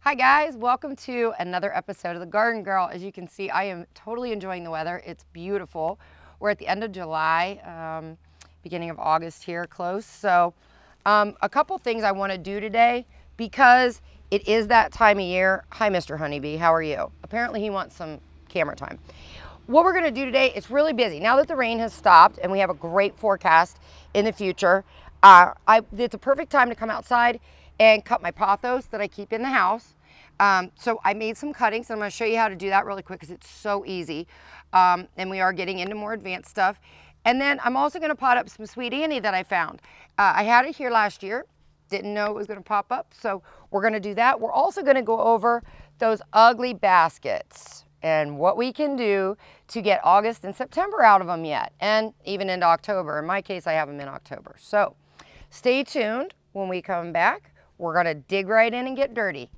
Hi guys, welcome to another episode of the Garden Girl. As you can see, I am totally enjoying the weather. It's beautiful. We're at the end of July, beginning of August here, close. So a couple things I want to do today because it is that time of year. Hi, Mr. Honeybee, how are you? Apparently he wants some camera time. What we're going to do today, it's really busy. Now that the rain has stopped and we have a great forecast in the future, it's a perfect time to come outside and cut my pothos that I keep in the house. So I made some cuttings, and I'm going to show you how to do that really quick because it's so easy. And we are getting into more advanced stuff. And then I'm also going to pot up some Sweet Annie that I found. I had it here last year, didn't know it was going to pop up, so we're going to do that. We're also going to go over those ugly baskets and what we can do to get August and September out of them yet, and even into October. In my case, I have them in October. So stay tuned. When we come back, we're going to dig right in and get dirty.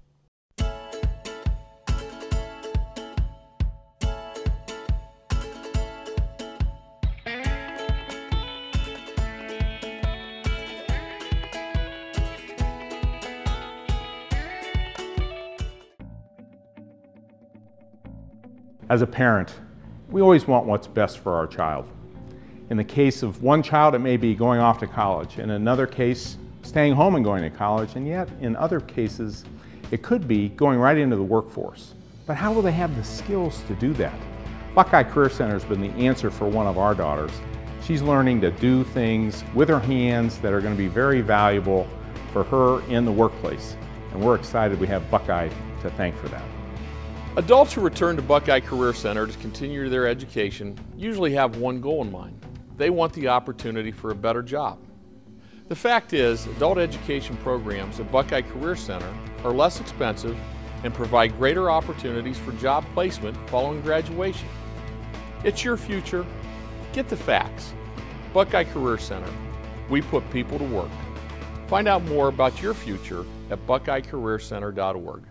As a parent, we always want what's best for our child. In the case of one child, it may be going off to college. In another case, staying home and going to college. And yet, in other cases, it could be going right into the workforce. But how will they have the skills to do that? Buckeye Career Center has been the answer for one of our daughters. She's learning to do things with her hands that are going to be very valuable for her in the workplace. And we're excited we have Buckeye to thank for that. Adults who return to Buckeye Career Center to continue their education usually have one goal in mind. They want the opportunity for a better job. The fact is, adult education programs at Buckeye Career Center are less expensive and provide greater opportunities for job placement following graduation. It's your future. Get the facts. Buckeye Career Center. We put people to work. Find out more about your future at buckeyecareercenter.org.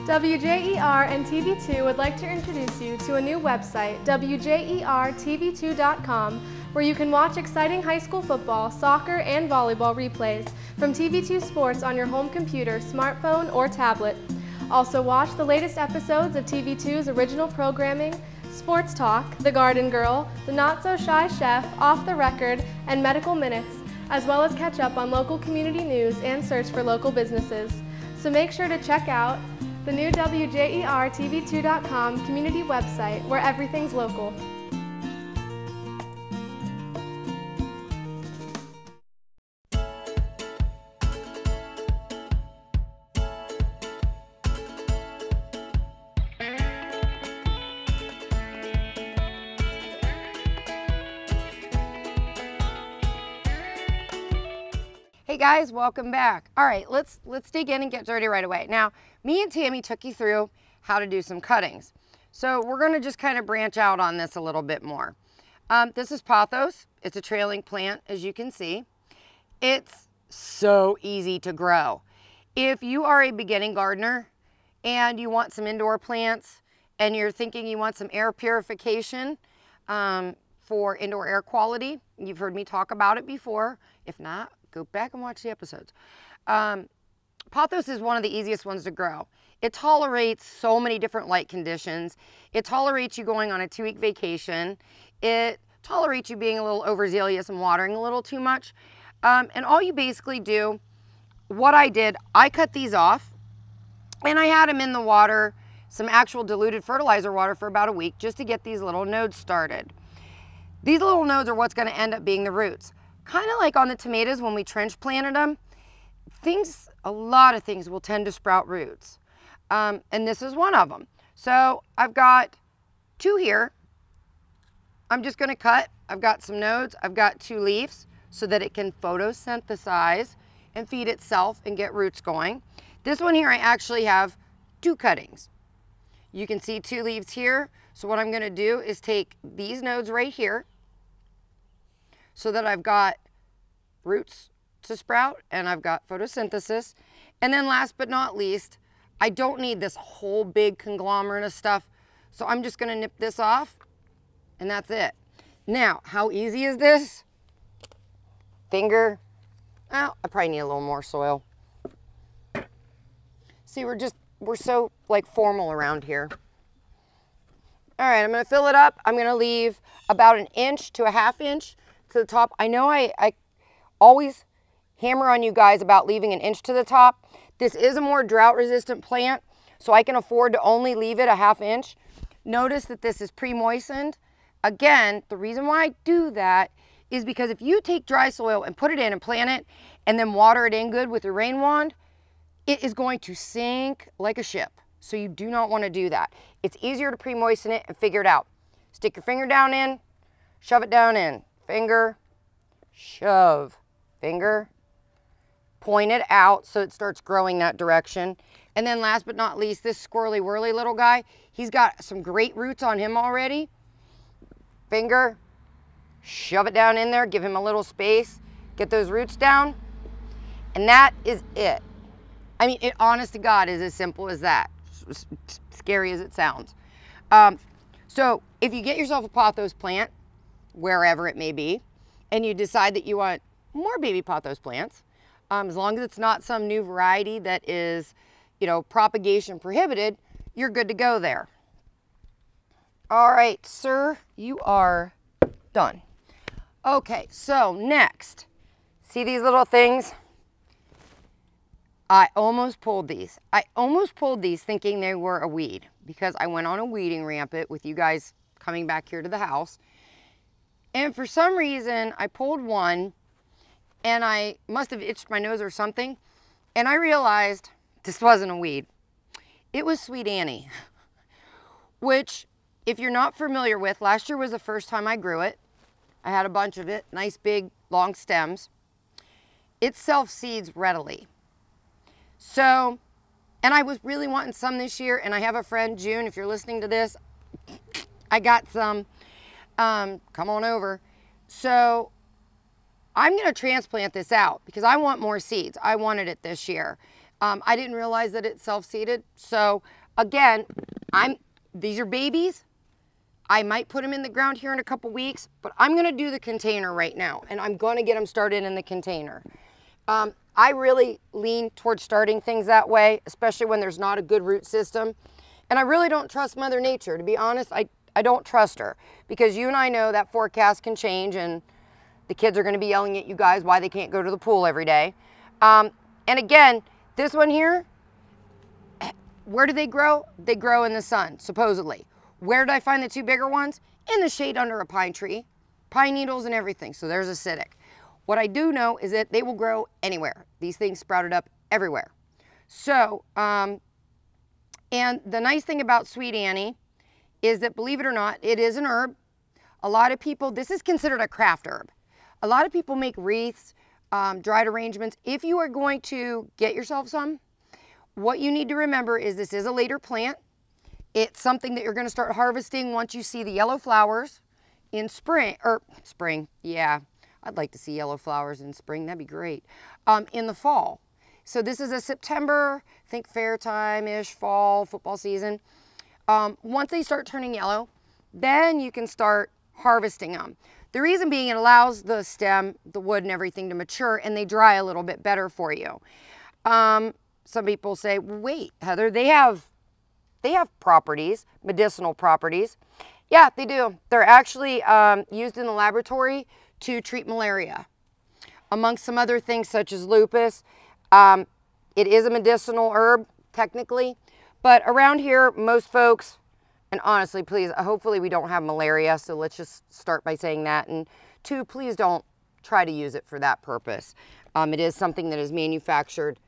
WJER and TV2 would like to introduce you to a new website, WJERTV2.com, where you can watch exciting high school football, soccer, and volleyball replays from TV2 Sports on your home computer, smartphone, or tablet. Also watch the latest episodes of TV2's original programming, Sports Talk, The Garden Girl, The Not So Shy Chef, Off the Record, and Medical Minutes, as well as catch up on local community news and search for local businesses. So make sure to check out the new WJERTV2.com community website where everything's local. Hey guys, welcome back. All right, let's dig in and get dirty right away. Now, me and Tammy took you through how to do some cuttings. So we're gonna just kind of branch out on this a little bit more. This is pothos. It's a trailing plant, as you can see. It's so easy to grow. If you are a beginning gardener and you want some indoor plants and you're thinking you want some air purification for indoor air quality, you've heard me talk about it before. If not, go back and watch the episodes. Pothos is one of the easiest ones to grow. It tolerates so many different light conditions. It tolerates you going on a 2-week vacation. It tolerates you being a little overzealous and watering a little too much. And all you basically do, what I did, I cut these off and I had them in the water, some actual diluted fertilizer water for about a week just to get these little nodes started. These little nodes are what's going to end up being the roots. Kind of like on the tomatoes when we trench planted them, a lot of things will tend to sprout roots. And this is one of them. So I've got 2 here. I'm just going to cut. I've got some nodes. I've got 2 leaves so that it can photosynthesize and feed itself and get roots going. This one here, I actually have 2 cuttings. You can see 2 leaves here. So what I'm going to do is take these nodes right here so that I've got roots to sprout and I've got photosynthesis. And then last but not least, I don't need this whole big conglomerate of stuff. So I'm just going to nip this off and that's it. Now, how easy is this? Finger. Oh, I probably need a little more soil. See, we're so like formal around here. All right, I'm gonna fill it up. I'm gonna leave about 1 inch to a 1/2 inch to the top. I know I always hammer on you guys about leaving 1 inch to the top. This is a more drought resistant plant, so I can afford to only leave it a 1/2 inch. Notice that this is pre-moistened. Again, the reason why I do that is because if you take dry soil and put it in and plant it and then water it in good with your rain wand, it is going to sink like a ship. So you do not want to do that. It's easier to pre-moisten it and figure it out. Stick your finger down in, shove it down in, finger, shove, finger, point it out so it starts growing that direction. And then last but not least, this squirrely whirly little guy, he's got some great roots on him already. Finger, shove it down in there, give him a little space, get those roots down, and that is it. I mean, it, honest to God, is as simple as that. Scary as it sounds. So if you get yourself a pothos plant, wherever it may be, and you decide that you want more baby pothos plants, as long as it's not some new variety that is, you know, propagation prohibited, you're good to go there. All right, sir, you are done. Okay, so next, see these little things? I almost pulled these. I almost pulled these thinking they were a weed because I went on a weeding rampant with you guys coming back here to the house. And for some reason, I pulled one and I must have itched my nose or something. And I realized this wasn't a weed. It was Sweet Annie, which if you're not familiar with, last year was the first time I grew it. I had a bunch of it, nice big long stems. It self-seeds readily. So, and I was really wanting some this year, and I have a friend, June, if you're listening to this, I got some, come on over. So I'm gonna transplant this out because I want more seeds. I wanted it this year. I didn't realize that it's self-seeded. So again, these are babies. I might put them in the ground here in a couple weeks, but I'm gonna do the container right now, and I'm gonna get them started in the container. I really lean towards starting things that way, especially when there's not a good root system. And I really don't trust Mother Nature. To be honest, I don't trust her because you and I know that forecast can change and the kids are gonna be yelling at you guys why they can't go to the pool every day. And again, this one here, where do they grow? They grow in the sun, supposedly. Where did I find the two bigger ones? In the shade under a pine tree, pine needles and everything, so there's acidic. What I do know is that they will grow anywhere. These things sprouted up everywhere. So, and the nice thing about Sweet Annie is that, believe it or not, it is an herb. A lot of people, this is considered a craft herb. A lot of people make wreaths, dried arrangements. If you are going to get yourself some, what you need to remember is this is a later plant. It's something that you're going to start harvesting once you see the yellow flowers in spring, yeah. I'd like to see yellow flowers in spring, that'd be great. In the fall. So this is a September, I think fair time-ish, fall, football season. Once they start turning yellow, then you can start harvesting them. The reason being it allows the stem, the wood and everything to mature and they dry a little bit better for you. Some people say, wait, Heather, they have properties, medicinal properties. Yeah, they do. They're actually used in the laboratory to treat malaria, amongst some other things such as lupus. It is a medicinal herb, technically, but around here, most folks, and honestly, please, hopefully we don't have malaria, so let's just start by saying that. And two, please don't try to use it for that purpose. It is something that is manufactured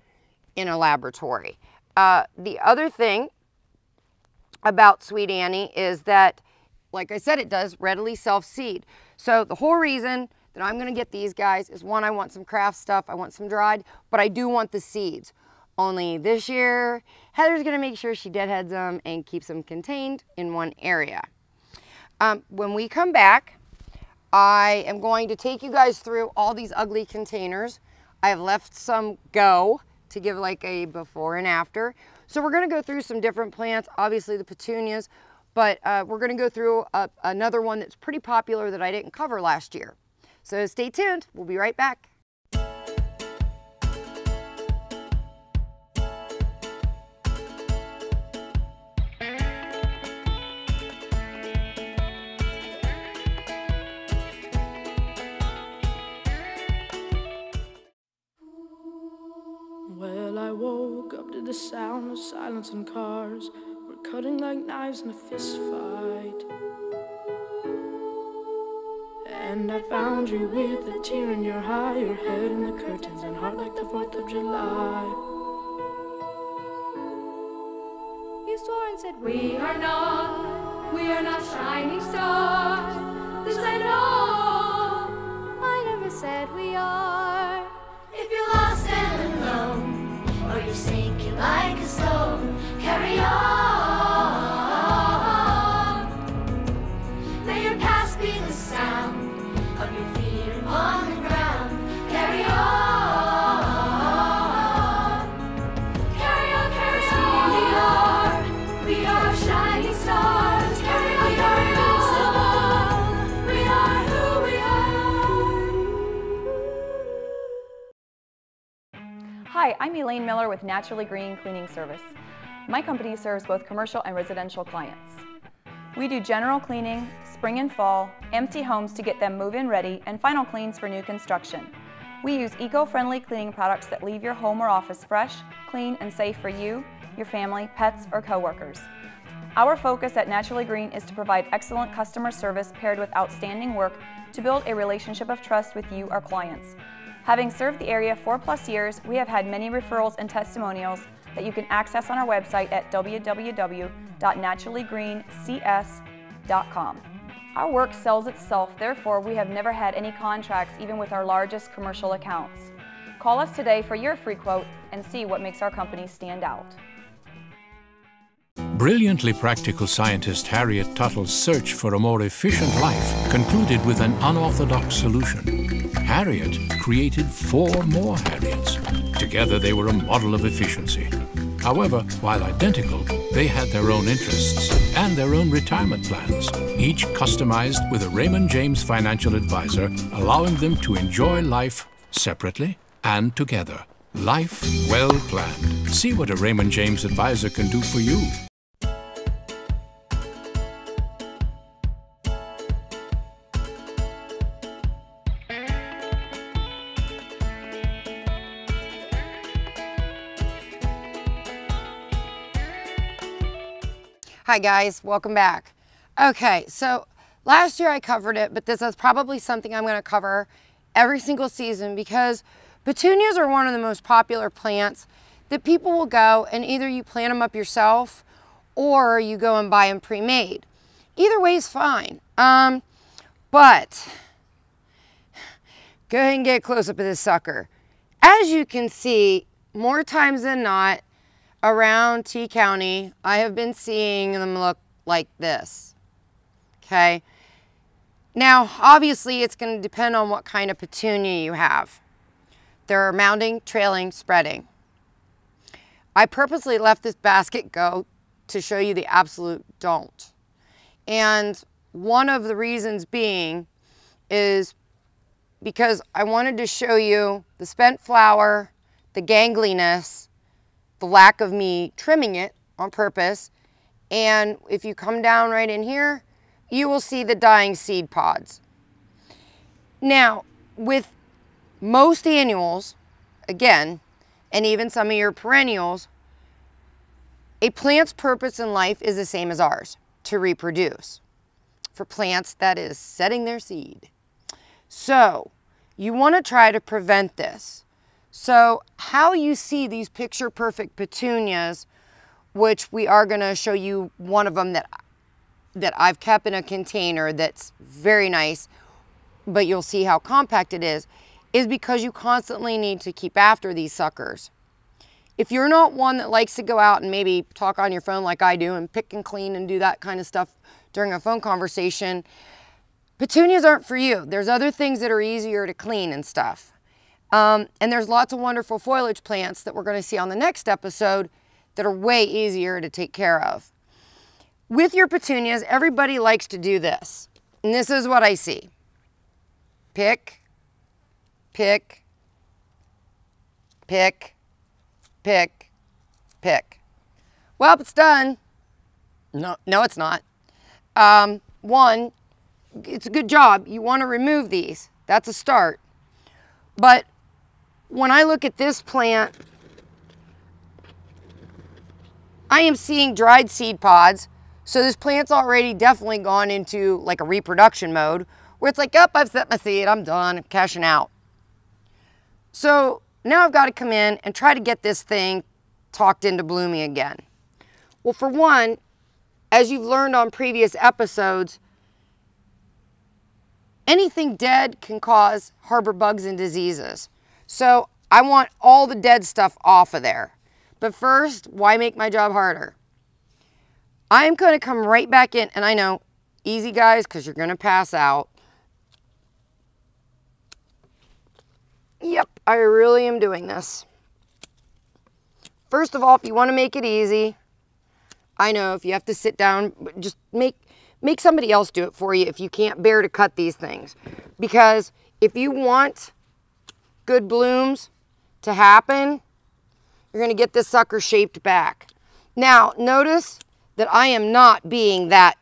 in a laboratory. The other thing about Sweet Annie is that, like I said, it does readily self-seed. So the whole reason that I'm gonna get these guys is one, I want some craft stuff, I want some dried, but I do want the seeds. Only this year, Heather's gonna make sure she deadheads them and keeps them contained in one area. When we come back, I am going to take you guys through all these ugly containers. I have left some go to give like a before and after. So we're gonna go through some different plants, obviously the petunias, but we're gonna go through another one that's pretty popular that I didn't cover last year. So stay tuned, we'll be right back. woke up to the sound of silence and cars. We're cutting like knives in a fist fight. And I found you with a tear in your eye, your head in the curtains and heart like the 4th of July. You swore and said, we are not shining stars. This I know, I never said we are. If you're lost and alone, or you're sinking like a stone, carry on. May your past be the sound of your feet upon the ground. Carry on. Carry on, carry on. We are shining stars. Carry on, carry on. We are who we are. Hi, I'm Elaine Miller with Naturally Green Cleaning Service. My company serves both commercial and residential clients. We do general cleaning, spring and fall, empty homes to get them move-in ready, and final cleans for new construction. We use eco-friendly cleaning products that leave your home or office fresh, clean, and safe for you, your family, pets, or coworkers. Our focus at Naturally Green is to provide excellent customer service paired with outstanding work to build a relationship of trust with you, our clients. Having served the area 4+ years, we have had many referrals and testimonials that you can access on our website at www.naturallygreencs.com. Our work sells itself, therefore we have never had any contracts even with our largest commercial accounts. Call us today for your free quote and see what makes our company stand out. Brilliantly practical scientist Harriet Tuttle's search for a more efficient life concluded with an unorthodox solution. Harriet created 4 more Harriets. Together they were a model of efficiency. However, while identical, they had their own interests and their own retirement plans, each customized with a Raymond James financial advisor, allowing them to enjoy life separately and together. Life well planned. See what a Raymond James advisor can do for you. Hi guys, welcome back. Okay, so last year I covered it, but this is probably something I'm going to cover every single season because petunias are one of the most popular plants that people will go and either you plant them up yourself or you go and buy them pre-made. Either way is fine. But go ahead and get a close-up of this sucker. As you can see, more times than not, around T County, I have been seeing them look like this, okay? Now, obviously, it's going to depend on what kind of petunia you have. There are mounding, trailing, spreading. I purposely left this basket go to show you the absolute don't. And one of the reasons being is because I wanted to show you the spent flower, the gangliness, the lack of me trimming it on purpose, and if you come down right in here, you will see the dying seed pods. Now, with most annuals, again, and even some of your perennials, a plant's purpose in life is the same as ours, to reproduce. For plants, that is setting their seed. So, you want to try to prevent this. So how you see these picture perfect petunias, which we are going to show you one of them that I've kept in a container that's very nice, but you'll see how compact it is because you constantly need to keep after these suckers. If you're not one that likes to go out and maybe talk on your phone like I do and pick and clean and do that kind of stuff during a phone conversation, petunias aren't for you. There's other things that are easier to clean and stuff. And there's lots of wonderful foliage plants that we're going to see on the next episode that are way easier to take care of. With your petunias, everybody likes to do this. And this is what I see. Pick, pick, pick, pick, pick. Well, it's done. No, it's not. One, it's a good job. You want to remove these. That's a start. But when I look at this plant, I am seeing dried seed pods. So this plant's already definitely gone into like a reproduction mode where it's like, oh, I've set my seed, I'm done, I'm cashing out. So now I've got to come in and try to get this thing talked into blooming again. Well, for one, as you've learned on previous episodes, anything dead can harbor bugs and diseases. So I want all the dead stuff off of there. But first, why make my job harder? I'm going to come right back in, and I know, easy guys, because you're going to pass out. Yep, I really am doing this. First of all, if you want to make it easy, I know if you have to sit down, just make somebody else do it for you if you can't bear to cut these things. Because if you want good blooms to happen, you're going to get this sucker shaped back. Now, notice that I am not being that,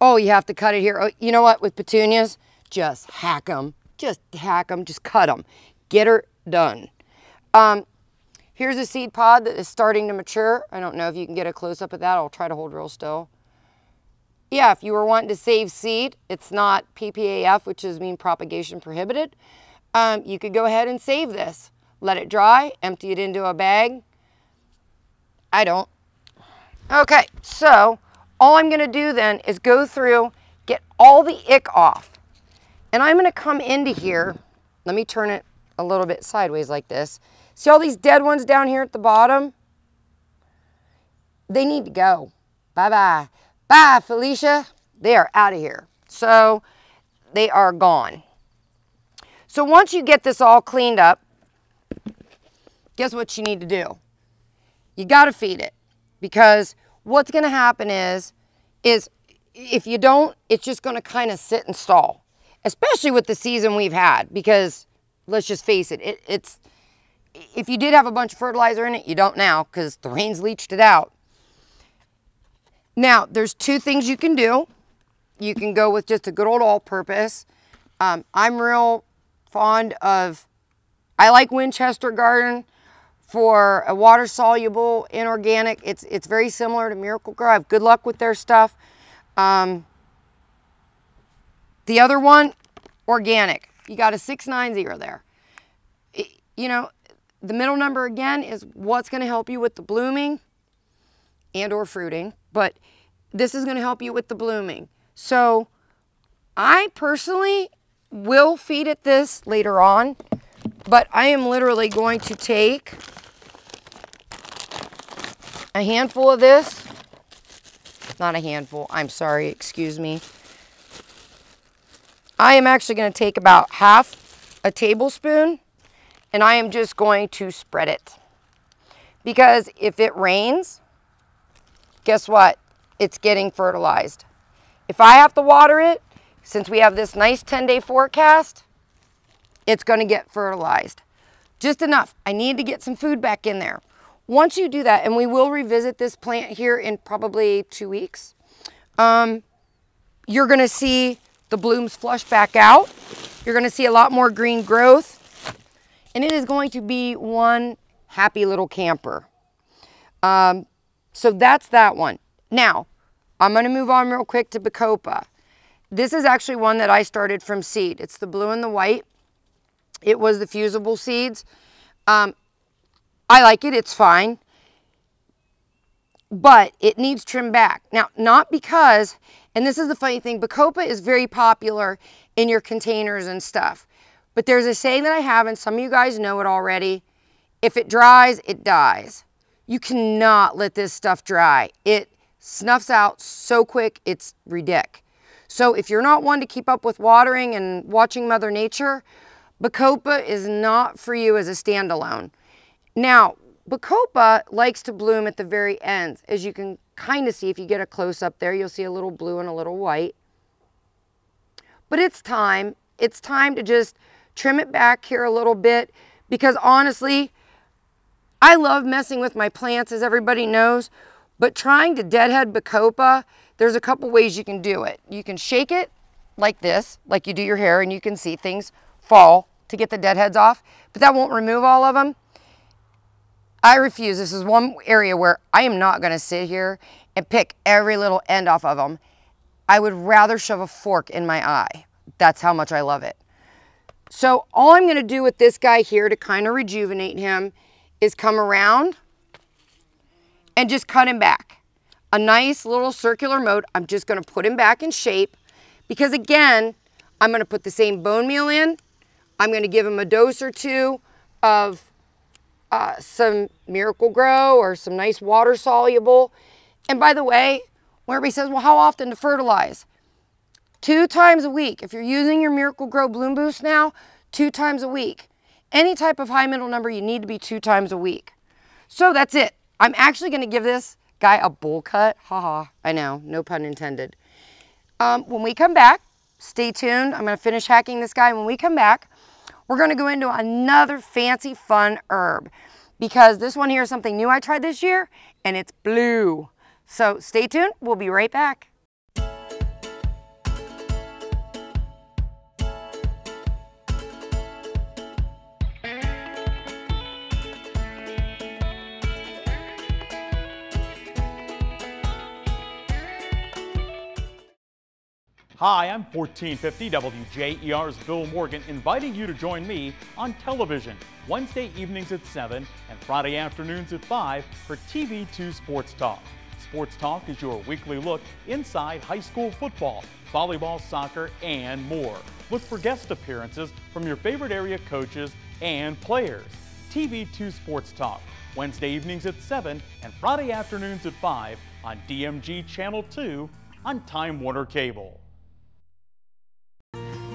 oh, you have to cut it here. Oh, you know what, with petunias, just hack them. Just hack them, just cut them. Get her done. Here's a seed pod that is starting to mature. I don't know if you can get a close-up of that. I'll try to hold real still. Yeah, if you were wanting to save seed, it's not PPAF, which is mean propagation prohibited. You could go ahead and save this. Let it dry, empty it into a bag. I don't. Okay, so all I'm gonna do then is go through, get all the ick off. And I'm gonna come into here, let me turn it a little bit sideways like this. See all these dead ones down here at the bottom? They need to go. Bye-bye. Bye, Felicia. They are out of here. So they are gone. So once you get this all cleaned up, guess what you need to do? You gotta feed it. Because what's gonna happen is if you don't, it's just gonna kind of sit and stall. Especially with the season we've had, because let's just face it, it's if you did have a bunch of fertilizer in it, you don't now because the rains leached it out. Now, there's two things you can do. You can go with just a good old all-purpose. I'm real fond of, I like Winchester Garden for a water-soluble, inorganic. It's very similar to Miracle-Gro. I have good luck with their stuff. The other one, organic. You got a 690 there. You know, the middle number again is what's going to help you with the blooming and or fruiting, but this is going to help you with the blooming. So I personally will feed it this later on, but I am literally going to take a handful of this. Not a handful, I'm sorry, excuse me. I am actually going to take about half a tablespoon and I am just going to spread it. Because if it rains, guess what? It's getting fertilized. If I have to water it, since we have this nice 10-day forecast, it's going to get fertilized. Just enough. I need to get some food back in there. Once you do that, and we will revisit this plant here in probably 2 weeks, you're going to see the blooms flush back out. You're going to see a lot more green growth. And it is going to be one happy little camper. So that's that one. Now, I'm going to move on real quick to Bacopa. This is actually one that I started from seed. It's the blue and the white. It was the fusible seeds. I like it. It's fine. But it needs trimmed back. Now, not because, and this is the funny thing, Bacopa is very popular in your containers and stuff. But there's a saying that I have, and some of you guys know it already. If it dries, it dies. You cannot let this stuff dry. It snuffs out so quick, it's ridiculous. So if you're not one to keep up with watering and watching Mother Nature, Bacopa is not for you as a standalone. Now, Bacopa likes to bloom at the very ends. As you can kind of see, if you get a close-up there, you'll see a little blue and a little white. But it's time to just trim it back here a little bit, because honestly, I love messing with my plants, as everybody knows, but trying to deadhead Bacopa, there's a couple ways you can do it. You can shake it like this, like you do your hair, and you can see things fall to get the deadheads off, but that won't remove all of them. I refuse. This is one area where I am not going to sit here and pick every little end off of them. I would rather shove a fork in my eye. That's how much I love it. So all I'm going to do with this guy here to kind of rejuvenate him is come around and just cut him back. A nice little circular moat. I'm just going to put him back in shape because, again, I'm going to put the same bone meal in. I'm going to give him a dose or two of some Miracle Grow or some nice water soluble. And by the way, when everybody says, well, how often to fertilize? 2 times a week. If you're using your Miracle Grow Bloom Boost now, 2 times a week. Any type of high middle number, you need to be 2 times a week. So that's it. I'm actually going to give this guy a bowl cut. Haha, I know, no pun intended. When we come back, stay tuned. I'm going to finish hacking this guy. When we come back, we're going to go into another fancy, fun herb because this one here is something new I tried this year, and it's blue. So stay tuned. We'll be right back. Hi, I'm 1450 WJER's Bill Morgan, inviting you to join me on television Wednesday evenings at 7 and Friday afternoons at 5 for TV2 Sports Talk. Sports Talk is your weekly look inside high school football, volleyball, soccer, and more. Look for guest appearances from your favorite area coaches and players. TV2 Sports Talk, Wednesday evenings at 7 and Friday afternoons at 5 on DMG Channel 2 on Time Warner Cable.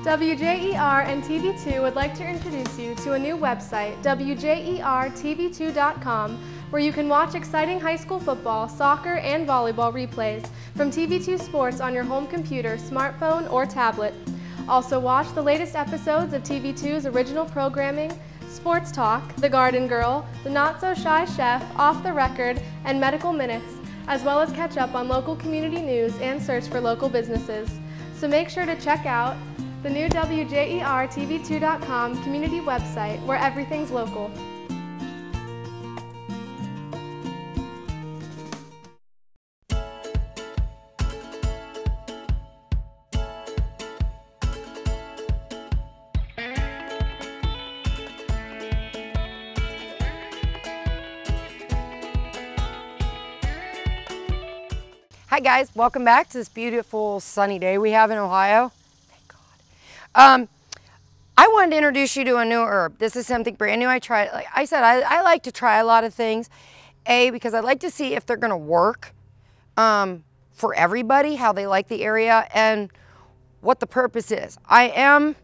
WJER and TV2 would like to introduce you to a new website, WJERTV2.com, where you can watch exciting high school football, soccer, and volleyball replays from TV2 Sports on your home computer, smartphone, or tablet. Also watch the latest episodes of TV2's original programming, Sports Talk, The Garden Girl, The Not So Shy Chef, Off the Record, and Medical Minutes, as well as catch up on local community news and search for local businesses. So make sure to check out the new WJERTV2.com community website where everything's local. Hi guys, welcome back to this beautiful sunny day we have in Ohio. I wanted to introduce you to a new herb. This is something brand new I tried. Like I said, I like to try a lot of things. Because I like to see if they're going to work for everybody, how they like the area, and what the purpose is. I'm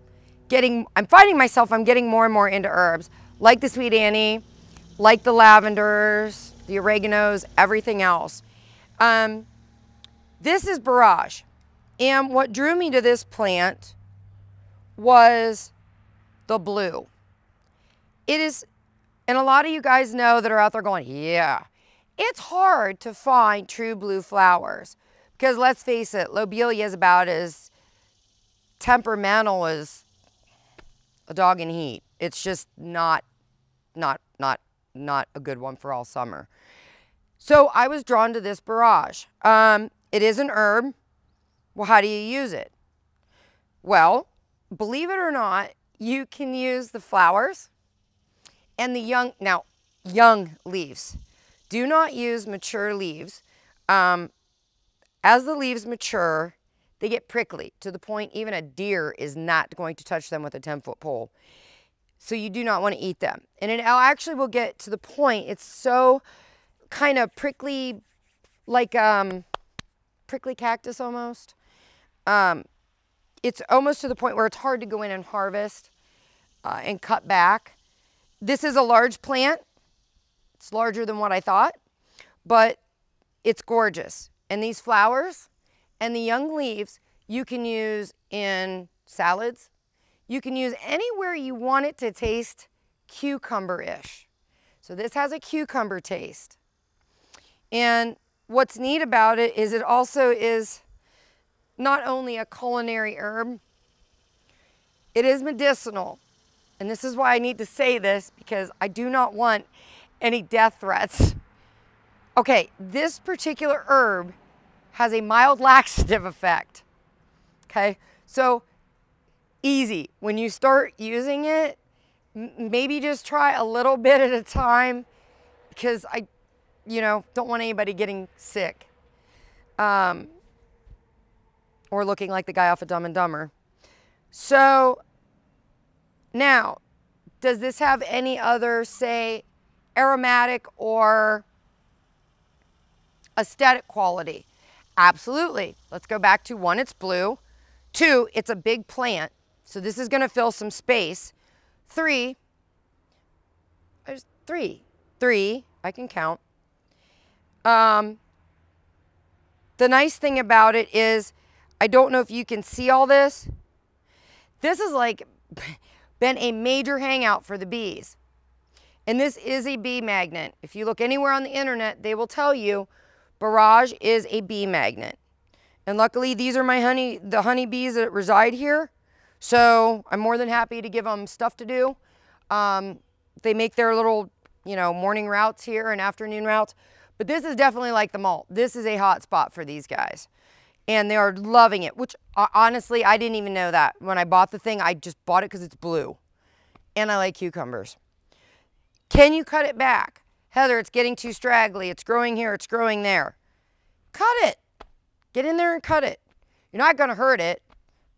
finding myself, I'm getting more and more into herbs, like the sweet Annie, like the lavenders, the oreganos, everything else. This is borage. And what drew me to this plant was the blue. It is, and a lot of you guys know that are out there going, yeah, it's hard to find true blue flowers because let's face it, lobelia is about as temperamental as a dog in heat. It's just not a good one for all summer. So I was drawn to this borage. It is an herb. Well, how do you use it? Well, believe it or not, you can use the flowers and the young leaves. Do not use mature leaves. As the leaves mature, they get prickly to the point even a deer is not going to touch them with a 10-foot pole. So you do not want to eat them. And it actually will get to the point, it's so kind of prickly, like prickly cactus almost. It's almost to the point where it's hard to go in and harvest and cut back. This is a large plant. It's larger than what I thought, but it's gorgeous. And these flowers and the young leaves you can use in salads. You can use anywhere you want it to taste cucumber-ish. So this has a cucumber taste. And what's neat about it is it also is not only a culinary herb, it is medicinal. And this is why I need to say this, because I do not want any death threats. Okay, this particular herb has a mild laxative effect. Okay, so easy. When you start using it, maybe just try a little bit at a time, because I, don't want anybody getting sick. Or looking like the guy off of Dumb and Dumber. So now, does this have any other, say, aromatic or aesthetic quality? Absolutely. Let's go back to 1, it's blue. 2, it's a big plant, so this is going to fill some space. 3, there's 3, I can count. The nice thing about it is, I don't know if you can see all this. This has like been a major hangout for the bees. And this is a bee magnet. If you look anywhere on the internet, they will tell you borage is a bee magnet. And luckily, these are the honeybees that reside here. So I'm more than happy to give them stuff to do. They make their little, morning routes here and afternoon routes. But this is definitely like the malt. This is a hot spot for these guys. And they are loving it, which honestly, I didn't even know that. When I bought the thing, I just bought it because it's blue. And I like cucumbers. Can you cut it back? Heather, it's getting too straggly. It's growing here, it's growing there. Cut it. Get in there and cut it. You're not going to hurt it.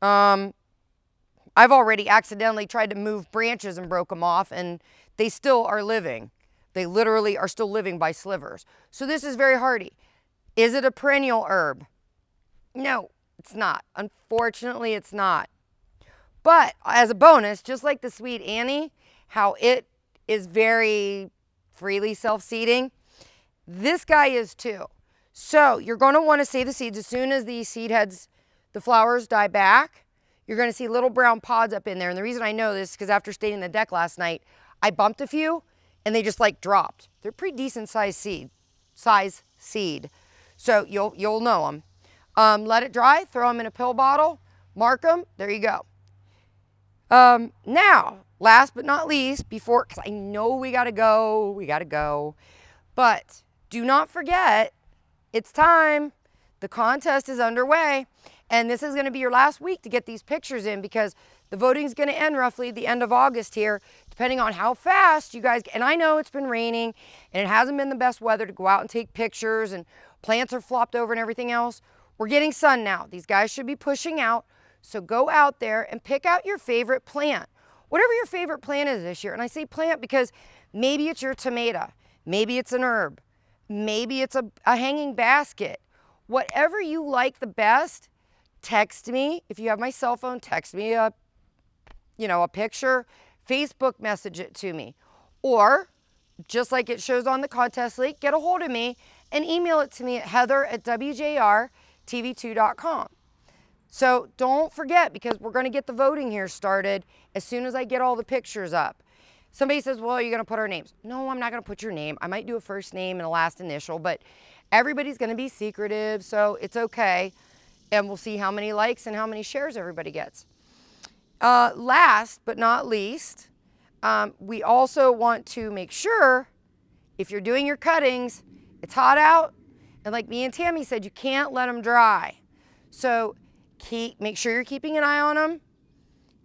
I've already accidentally tried to move branches and broke them off, and they still are living. They literally are still living by slivers. So this is very hardy. Is it a perennial herb? No, it's not. Unfortunately, it's not. But as a bonus, just like the sweet Annie, how it is very freely self-seeding, this guy is too. So you're going to want to save the seeds as soon as the seed heads, the flowers die back. You're going to see little brown pods up in there. And the reason I know this is because after staying in the deck last night, I bumped a few and they just like dropped. They're pretty decent size seed. So you'll know them. Let it dry, throw them in a pill bottle, mark them, there you go. Now, last but not least, because I know we gotta go, but do not forget, it's time. The contest is underway, and this is gonna be your last week to get these pictures in, because the voting is gonna end roughly the end of August here, depending on how fast you guys, and I know it's been raining, and it hasn't been the best weather to go out and take pictures, and plants are flopped over and everything else. We're getting sun now. These guys should be pushing out. So go out there and pick out your favorite plant. Whatever your favorite plant is this year. And I say plant because maybe it's your tomato. Maybe it's an herb. Maybe it's a hanging basket. Whatever you like the best, text me. If you have my cell phone, text me a picture. Facebook message it to me. Or, just like it shows on the contest link, get a hold of me and email it to me at heather@wjrtv2.com. So don't forget, because we're going to get the voting here started as soon as I get all the pictures up. Somebody says, well, you're going to put our names. No, I'm not going to put your name. I might do a first name and a last initial, but everybody's going to be secretive, so it's okay. And we'll see how many likes and how many shares everybody gets. Last but not least, we also want to make sure, if you're doing your cuttings, it's hot out, and like me and Tammy said, you can't let them dry. So make sure you're keeping an eye on them,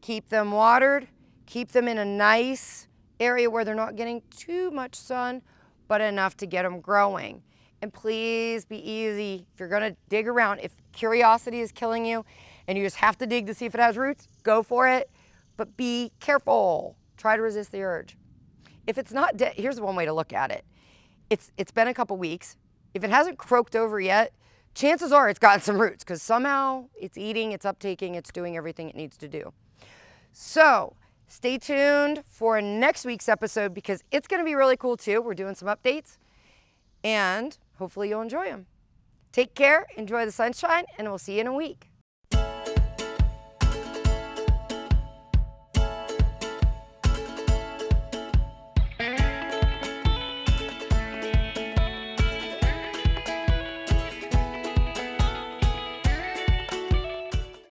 keep them watered, keep them in a nice area where they're not getting too much sun, but enough to get them growing. And please be easy. If you're gonna dig around, if curiosity is killing you and you just have to dig to see if it has roots, go for it, but be careful. Try to resist the urge. If it's not dead, here's one way to look at it. It's been a couple weeks. If it hasn't croaked over yet, chances are it's gotten some roots, because somehow it's eating, it's uptaking, it's doing everything it needs to do. So stay tuned for next week's episode, because it's going to be really cool too. We're doing some updates, and hopefully you'll enjoy them. Take care, enjoy the sunshine, and we'll see you in a week.